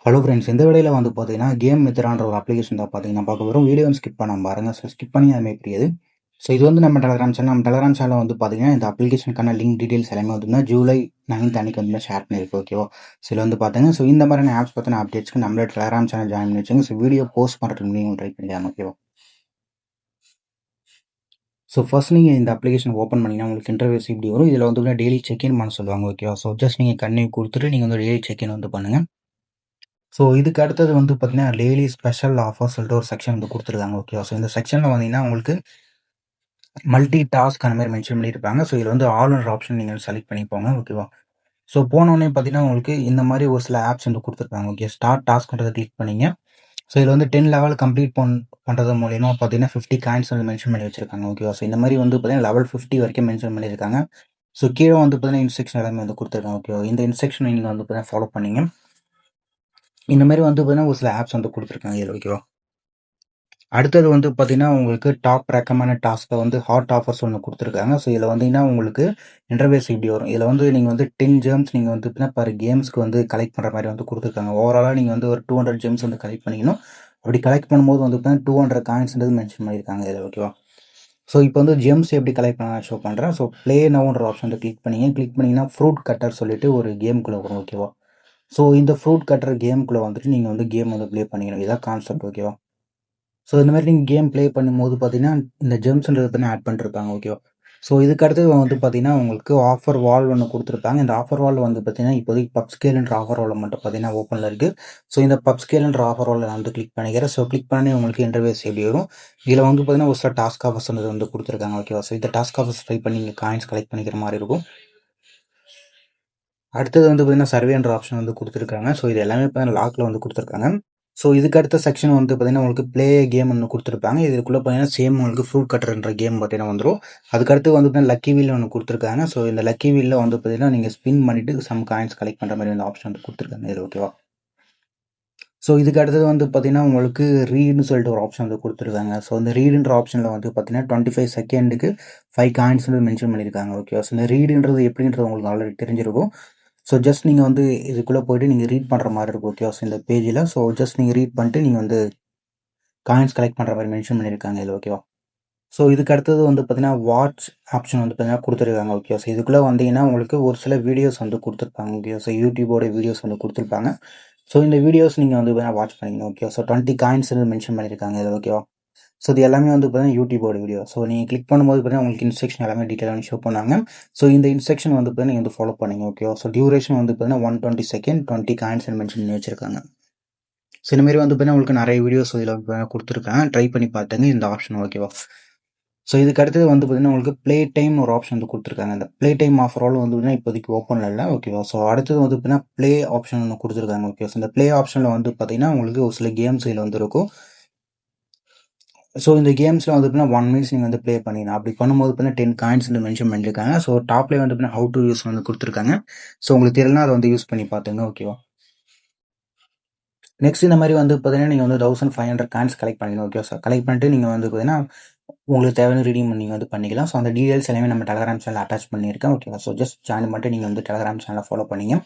Hello friends, இந்த வீடியோவில் வந்து பார்த்தீங்கன்னா கேம் மெத்தடான்ற ஒரு அப்ளிகேஷன் தான் பார்த்தீங்கன்னா பார்க்க வரும். வீடியோ ஸ்கிப் பண்ணாம பாருங்க. ஸோ ஸ்கிப் பண்ணி அதுமாதிரி புரியாது. ஸோ இது வந்து நம்ம டெலகிராம் சேனல் வந்து பார்த்தீங்கன்னா இந்த அப்ளிகேஷனுக்கான லிங்க் டீடைல்ஸ் எல்லாமே வந்து ஜூலை 9th அன்னைக்கு வந்து ஷேர் பண்ணியிருக்கு. ஓகேவா? ஸோ இதில் வந்து பார்த்தீங்கன்னா ஸோ இந்த மாதிரியான ஆப்ஸ் பற்றின அப்டேட்ஸ்க்கு நம்மளோட டெலகிராம் சேனல் ஜாயின் பண்ணி வச்சுங்க. ஸோ வீடியோ போஸ்ட் பண்ணுறதுக்கு நீங்கள் ட்ரை பண்ணிக்கலாம். ஓகேவா? ஸோ ஃபர்ஸ்ட் நீங்கள் இந்த அப்ளிகேஷன் ஓப்பன் பண்ணிங்கன்னா உங்களுக்கு இன்டர்வியூஸ் இப்படி வரும். இதில் வந்து டெய்லி செக்இன் பண்ண சொல்லுவாங்க. ஓகேவா? ஸோ ஜஸ்ட் நீங்கள் கண்ணி கொடுத்துட்டு நீங்கள் வந்து டெய்லி செக்இன் வந்து பண்ணுங்கள். ஸோ இதுக்கு அடுத்தது வந்து பார்த்தீங்கன்னா டெய்லி ஸ்பெஷல் ஆஃபர் சொல்லிட்டு ஒரு செக்ஷன் வந்து கொடுத்துருக்காங்க. ஓகேவா? ஸோ இந்த செக்ஷனில் வந்தீங்கன்னா உங்களுக்கு மல்டி டாஸ்க் அந்த மாதிரி மென்ஷன் பண்ணியிருப்பாங்க. ஸோ இதில் வந்து ஆல் ஒன் ஆப்ஷன் நீங்கள் செலக்ட் பண்ணிப்போங்க. ஓகேவா? ஸோ போனோடனே பார்த்தீங்கன்னா உங்களுக்கு இந்த மாதிரி ஒரு சில ஆப்ஸ் வந்து கொடுத்துருக்காங்க. ஓகே, ஸ்டார்ட் டாஸ்க்ன்றதை கிளிக் பண்ணிங்க. ஸோ இதில் வந்து 10 லெவல் கம்ப்ளீட் பண்ணுறது மூலியமா பார்த்தீங்கன்னா 50 காயின்ஸ் வந்து மென்ஷன் பண்ணி வச்சிருக்காங்க. ஓகேவா? ஸோ இந்த மாதிரி வந்து பார்த்தீங்கன்னா லெவல் 50 வரைக்கும் மென்ஷன் பண்ணியிருக்காங்க. ஸோ கீழே வந்து பார்த்தீங்கன்னா இன்ஸ்ட்ரக்ஷன் எல்லாமே வந்து கொடுத்துருக்காங்க. ஓகேவா? இந்த இன்ஸ்ட்ரக்ஷன் நீங்கள் வந்து பார்த்தீங்கன்னா ஃபாலோ பண்ணிங்க. இந்த மாதிரி வந்து பார்த்தீங்கன்னா ஒரு சில ஆப்ஸ் வந்து கொடுத்துருக்காங்க இதில். ஓகேவா? அடுத்தது வந்து பார்த்தீங்கன்னா உங்களுக்கு டாப் ரெக்கமெண்ட் டாஸ்க்கை வந்து ஹாட் ஆஃபர்ஸ் ஒன்று கொடுத்துருக்காங்க. ஸோ இதில் வந்தீங்கன்னா உங்களுக்கு இன்டர்வேஸ் இப்படி வரும். இதில் வந்து நீங்கள் வந்து 10 ஜெம்ஸ் நீங்கள் வந்து பர் கேம்ஸ்க்கு வந்து கலெக்ட் பண்ணுற மாதிரி வந்து கொடுத்துருக்காங்க. ஓவராலாக நீங்கள் வந்து ஒரு 200 ஜெம்ஸ் வந்து கலெக்ட் பண்ணிக்கணும். அப்படி கலெக்ட் பண்ணும்போது வந்து பார்த்தீங்கன்னா 200 காயின்ஸ்ன்றது மென்ஷன் பண்ணியிருக்காங்க இதில். ஓகேவா? ஸோ இப்போ வந்து ஜெம்ஸ் எப்படி கலெக்ட் பண்ண ஷோ பண்ணுறேன். ஸோ ப்ளே நவுன்ற ஆப்ஷன் வந்து கிளிக் பண்ணிங்கன்னா ஃப்ரூட் கட்டர் சொல்லிட்டு ஒரு கேமுக்குள்ளே வரும். ஓகேவா? ஸோ இந்த ஃப்ரூட் கட்டர் கேமுக்குள்ளே வந்துட்டு நீங்கள் வந்து கேம் வந்து ப்ளே பண்ணிக்கணும். இதான் கான்செப்ட். ஓகேவா? ஸோ இந்த மாதிரி நீங்கள் கேம் ப்ளே பண்ணும்போது பார்த்தீங்கன்னா இந்த ஜெம்ஸ்ன்றது பண்ணி ஆட் பண்ணிருப்பாங்க. ஓகேவா? ஸோ இதுக்கு அடுத்தது வந்து பார்த்தீங்கன்னா உங்களுக்கு ஆஃபர் வால் ஒன்று கொடுத்துருப்பாங்க. இந்த ஆஃபர் வால் வந்து பார்த்தீங்கன்னா இப்போதைக்கு பப் ஸ்கேல்ன்ற ஆஃபர் வால் மட்டும் பார்த்தீங்கன்னா ஓப்பனில் இருக்குது. ஸோ இந்த பப் ஸ்கேல்ன்ற ஆஃபர் வால் நான் வந்து கிளிக் பண்ணிக்கிறேன். ஸோ கிளிக் பண்ணி உங்களுக்கு இன்டர்வேஸ் எப்படி வரும். இதில் வந்து பார்த்தீங்கன்னா ஒரு சில டாஸ்க் ஆஃபர்ஸ் வந்து கொடுத்துருக்காங்க. ஓகேவா? ஸோ இந்த டாஸ்க் ஆஃபர்ஸ் ட்ரை பண்ணி நீங்கள் காயின்ஸ் கலெக்ட் பண்ணிக்கிற மாதிரி இருக்கும். அடுத்தது வந்து பார்த்தீங்கன்னா சர்வேன்ற ஆப்ஷன் வந்து கொடுத்துருக்காங்க. ஸோ இது எல்லாமே பார்த்தீங்கன்னா லாக்கில் வந்து கொடுத்துருக்காங்க. ஸோ இதுக்கு அடுத்த செக்ஷன் வந்து பார்த்தீங்கன்னா உங்களுக்கு ப்ளே கேம் ஒன்று கொடுத்துருப்பாங்க. இதுக்குள்ளே பார்த்தீங்கன்னா சேம் உங்களுக்கு ஃப்ரூட் கட்டர்ன்ற கேம் பார்த்தீங்கன்னா வந்துடும். அதுக்கடுத்து வந்து பார்த்தீங்கன்னா லக்கி வீல் ஒன்று கொடுத்துருக்காங்க. ஸோ இந்த லக்கி வீலில் வந்து பார்த்தீங்கன்னா நீங்கள் ஸ்பின் பண்ணிவிட்டு சம் காயின்ஸ் கலெக்ட் பண்ணுற மாதிரி வந்து ஆப்ஷன் வந்து கொடுத்துருக்காங்க இது. ஓகேவா? ஸோ இதுக்கு அடுத்தது வந்து பார்த்தீங்கன்னா உங்களுக்கு ரீடுன்னு சொல்லிட்டு ஒரு ஆப்ஷன் வந்து கொடுத்துருக்காங்க. ஸோ இந்த ரீடுன்ற ஆப்ஷனில் வந்து பார்த்தீங்கன்னா 25 செகண்டுக்கு 5 காயின்ஸ் வந்து மென்ஷன் பண்ணியிருக்காங்க. ஓகேவா? ஸோ இந்த ரீடுன்றது எப்படின்றது உங்களுக்கு ஆல்ரெடி தெரிஞ்சிருக்கும். ஸோ ஜஸ்ட் நீங்கள் வந்து இதுக்குள்ளே போய்ட்டு நீங்கள் ரீட் பண்ணுற மாதிரி இருக்கும். ஓகேவா? ஸோ இந்த பேஜில் ஸோ ஜஸ்ட் நீங்கள் ரீட் பண்ணிட்டு நீங்கள் வந்து காயின்ஸ் கலெக்ட் பண்ணுற மாதிரி மென்ஷன் பண்ணியிருக்காங்க இதில். ஓகேவா? ஸோ இதுக்கு அடுத்தது வந்து பார்த்தீங்கன்னா வாட்ச் ஆப்ஷன் வந்து பார்த்தீங்கன்னா கொடுத்துருக்காங்க. ஓகே. ஸோ இதுக்குள்ளே வந்தீங்கன்னா உங்களுக்கு ஒரு சில வீடியோஸ் வந்து கொடுத்துருப்பாங்க. ஓகே. ஸோ யூடியூபோட வீடியோஸ் வந்து கொடுத்துருப்பாங்க. ஸோ இந்த வீடியோஸ் நீங்கள் வந்து வாட்ச் பண்ணிக்கணும். ஓகே. ஸோ 20 காயின்ஸ் மென்ஷன் பண்ணியிருக்காங்க இதில். ஓகேவா? ஸோ இது எல்லாமே வந்து பார்த்தீங்கன்னா யூடியூபோட வீடியோ. ஸோ நீங்கள் கிளிக் பண்ணும்போது பார்த்தீங்கன்னா உங்களுக்கு இன்ஸ்ட்ரக்ஷன் எல்லாமே டீட்டெயிலாக ஷோ பண்ணாங்க. ஸோ இந்த இன்ஸ்ட்ரக்ஷன் வந்து பார்த்தீங்கன்னா நீங்கள் வந்து ஃபாலோ பண்ணுங்க. ஓகேவா? ஸோ டியூரேஷன் வந்து பார்த்தீங்கன்னா 120 செகண்ட் 20 காயின்ஸ் மென்ஷன் பண்ணி வச்சிருக்காங்க. ஸோ இந்த மாதிரி வந்து பார்த்தீங்கன்னா உங்களுக்கு நிறைய வீடியோஸ் இதில் கொடுத்துருக்காங்க. ட்ரை பண்ணி பார்த்துங்க இந்த ஆப்ஷன். ஓகேவா? ஸோ இதுக்கு அடுத்தது வந்து பார்த்தீங்கன்னா உங்களுக்கு ப்ளே டைம் ஒரு ஆப்ஷன் வந்து கொடுத்துருக்காங்க. அந்த ப்ளே டைம் ஆஃபர் ஆல் வந்து பார்த்தீங்கன்னா இப்போதைக்கு ஓப்பனில் இல்லை. ஓகேவா? ஸோ அடுத்தது வந்து பார்த்தீங்கன்னா ப்ளே ஆப்ஷன் ஒன்று கொடுத்துருக்காங்க. ஓகே. ஸோ இந்த ப்ளே ஆப்ஷனில் வந்து பார்த்தீங்கன்னா உங்களுக்கு ஒரு சில கேம்ஸ் இதில் வந்து இருக்கும். ஸோ இந்த கேம்ஸில் வந்து பார்த்தீங்கன்னா 1 மினிட்ஸ் நீங்கள் வந்து ப்ளே பண்ணிடலாம். அப்படி பண்ணும்போது பார்த்தீங்கன்னா 10 காயின்ஸ் வந்து மென்ஷன் பண்ணியிருக்காங்க. ஸோ டாப்லேயே வந்து பார்த்தீங்கன்னா ஹவு டு யூஸ் வந்து கொடுத்துருக்காங்க. ஸோ உங்களுக்கு தெரியலனா அதை வந்து யூஸ் பண்ணி பார்த்துங்க. ஓகேவா? நெக்ஸ்ட் இந்த மாதிரி வந்து பார்த்தீங்கன்னா நீங்கள் வந்து 1500 காயின்ஸ் கலெக்ட் பண்ணிக்கணும். ஓகே. ஸோ கலெக்ட் பண்ணிட்டு நீங்கள் வந்து பார்த்தீங்கன்னா உங்களுக்கு தேவையான ரீடீம் நீங்கள் வந்து பண்ணிக்கலாம். ஸோ அந்த டீடைல்ஸ் எல்லாமே நம்ம டெலகிராம் சேனல் அட்டாச் பண்ணியிருக்கேன். ஓகேவா? ஸோ ஜஸ்ட் ஜாயின் பண்ணிட்டு நீங்கள் வந்து டெலகிராம் சேனலை ஃபாலோ பண்ணிங்க.